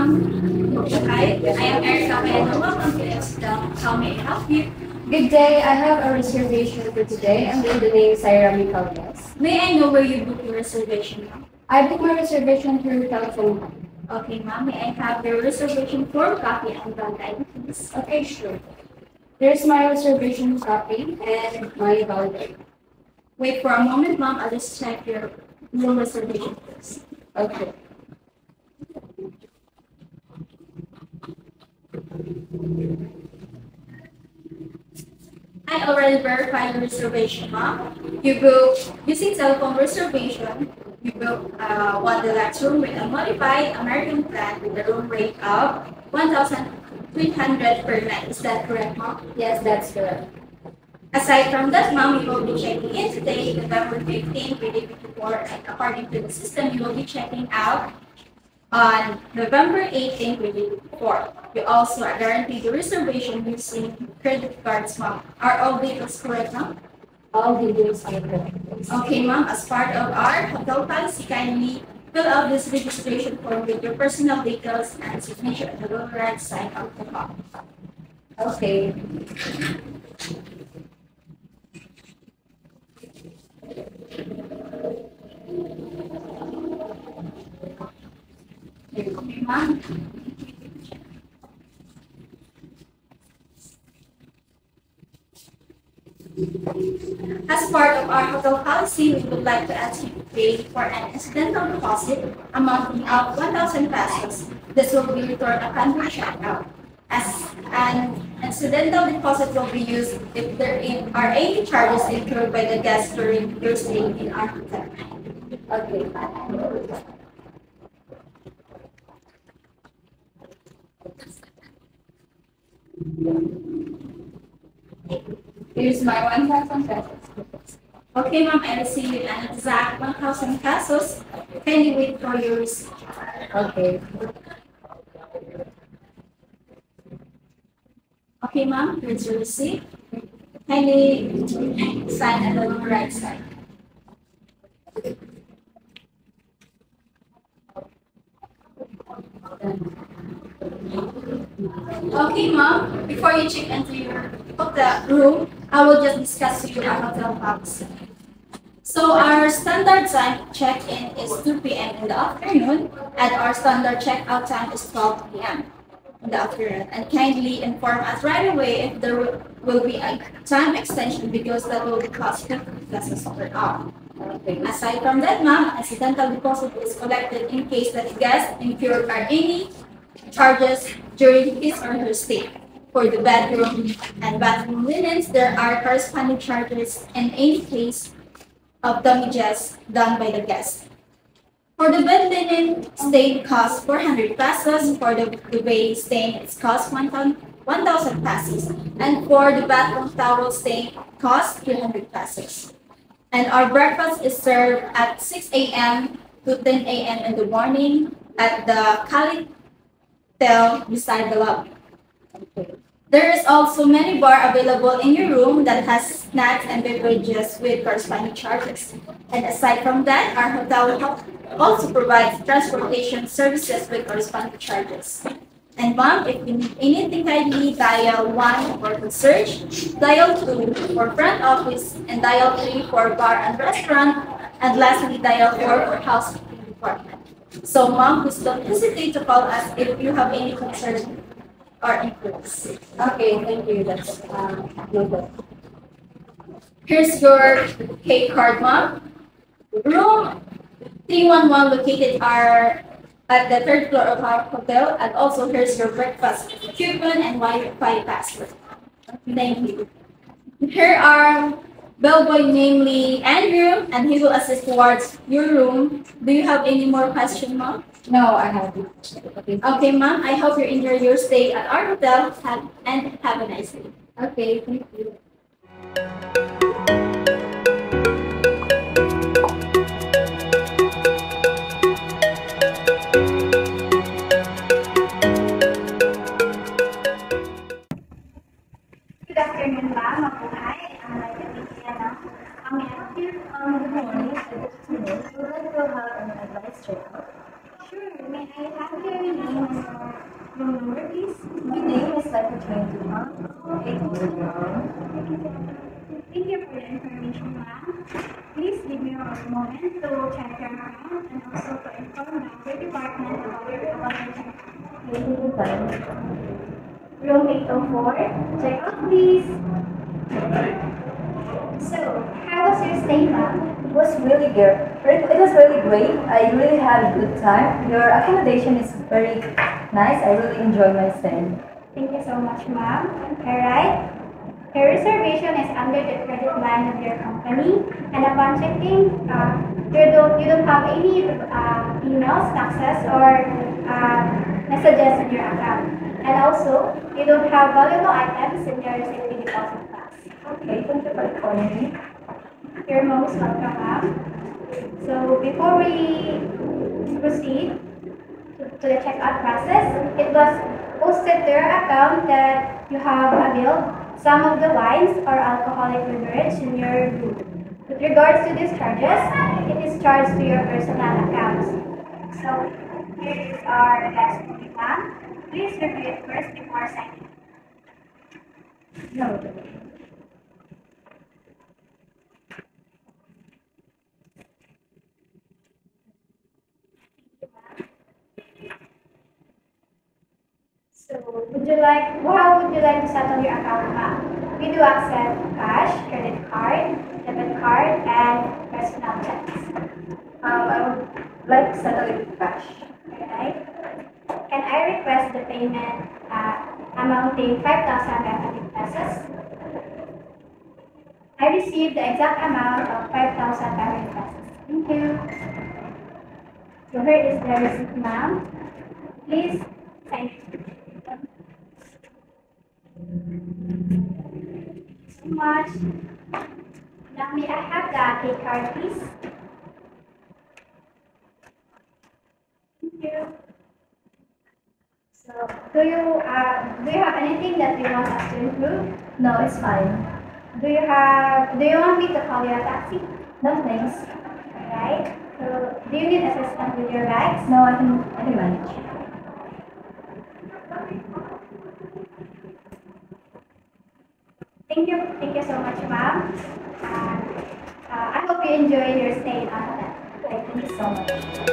ma'am. Hi, I am Erica and welcome to Excel. How may I help you? Good day. I have a reservation for today. I'm with the name Syra Micaldes. May I know where you booked your reservation, ma'am? I booked my reservation through telephone. Okay, ma'am. May I have your reservation form, copy, and valid ID, please? Okay, sure. Here's my reservation copy and my valid. Wait for a moment, ma'am. I'll just check your room reservation first. Okay. I already verified your reservation, ma'am. You booked using telephone reservation. You booked one deluxe room with a modified American plan with a room rate of 1,300 per night. Is that correct, ma'am? Yes, that's correct. Aside from that, ma'am, you will be checking in today, November 15, 2024, and according to the system, you will be checking out on November 18, 2024. You also are guaranteed the reservation using credit cards, ma'am. Are all details correct, ma'am? All details are correct. Okay, ma'am. As part of our hotel policy, kindly fill out this registration form with your personal details and signature at the lower right side of the form. Okay. Okay, ma'am. As part of our hotel policy, we would like to ask you to pay for an incidental deposit amounting of 1,000 pesos. This will be returned upon your checkout. As an incidental deposit will be used if there are any charges incurred by the guest during your stay in our hotel. Okay. Here's my 1,000 pesos. Okay, ma'am, I received an exact 1,000 pesos. Kindly wait for your receipt. Okay. Okay, ma'am, here's your receipt. Kindly sign at the lower right side. Okay, ma'am, before you check into your hotel room, I will just discuss with you our hotel policy. So our standard time check-in is 2 p.m. in the afternoon, and our standard check-out time is 12 p.m. in the afternoon. And kindly inform us right away if there will be a time extension because that will cost 50 pesos per hour. Okay. Aside from that, ma'am, accidental deposit is collected in case that the guest incurred any charges during his or her stay. For the bedroom and bathroom linens, there are corresponding charges in any case of damages done by the guest. For the bed linen, stain costs 400 pesos. For the duvet stain, it costs 1,000 pesos. And for the bathroom towel stain, costs 300 pesos. And our breakfast is served at 6 a.m. to 10 a.m. in the morning at the Cali Hotel beside the lobby. Okay. There is also many bar available in your room that has snacks and beverages with corresponding charges. And aside from that, our hotel also provides transportation services with corresponding charges. And ma'am, if you need anything, kindly dial 1 for concierge, dial 2 for front office, and dial 3 for bar and restaurant, and lastly, dial 4 for housekeeping department. So ma'am, please don't hesitate to call us if you have any concerns or inquiries. Okay, thank you. That's noted. Here's your K card, ma'am. Room 311 located are at the third floor of our hotel, and also here's your breakfast coupon and Wi-Fi password. Thank you. Here are bellboy, namely Andrew, and he will assist towards your room. Do you have any more questions, ma'am? No, I haven't. Okay. Okay, ma'am. I hope you enjoy your stay at our hotel and have a nice day. Okay, thank you. Good afternoon, ma'am. Mabuhay. My name is Yana. May I help you? Good morning. Good afternoon. Would like to have an advice checkup. Sure. May I have your name? Room number, please. My name is Leopard 22, huh? 8 years. Thank you for the information, ma'am. Please give me a moment to check your account and also to inform the department about your check. Room 804, check out please. So, how was your stay, ma'am? It was really good. It was really great. I really had a good time. Your accommodation is very nice. I really enjoyed my stay. Thank you so much, ma'am. Alright. Your reservation is under the credit line of your company, and upon checking, you don't have any emails, taxes, or messages in your account. And also, you don't have valuable items in your safety deposit box. Okay, thank you for calling me. You're most welcome, ma'am. So before we proceed to the checkout process, it was posted to your account that you have availed some of the wines or alcoholic beverage in your room. With regards to these charges, it is charged to your personal accounts. So here is our last copy, ma'am. Please review it first before signing. No. So, how would you like to settle your account, ma'am? We do accept cash, credit card, debit card, and personal checks. I would like to settle it with cash. Alright? Can I request the payment amounting 5,500 pesos? I received the exact amount of 5,500 pesos. Thank you. So here is the receipt, ma'am. Please sign it. So much. Now may I have the credit card, please? Thank you. So do you have anything that you want us to improve? No, it's fine. Do you want me to call you a taxi? No, thanks. Alright. So do you need assistance with your bags? No, I can manage. Thank you so much, ma'am. I hope you enjoy your stay in our hotel. Thank you so much.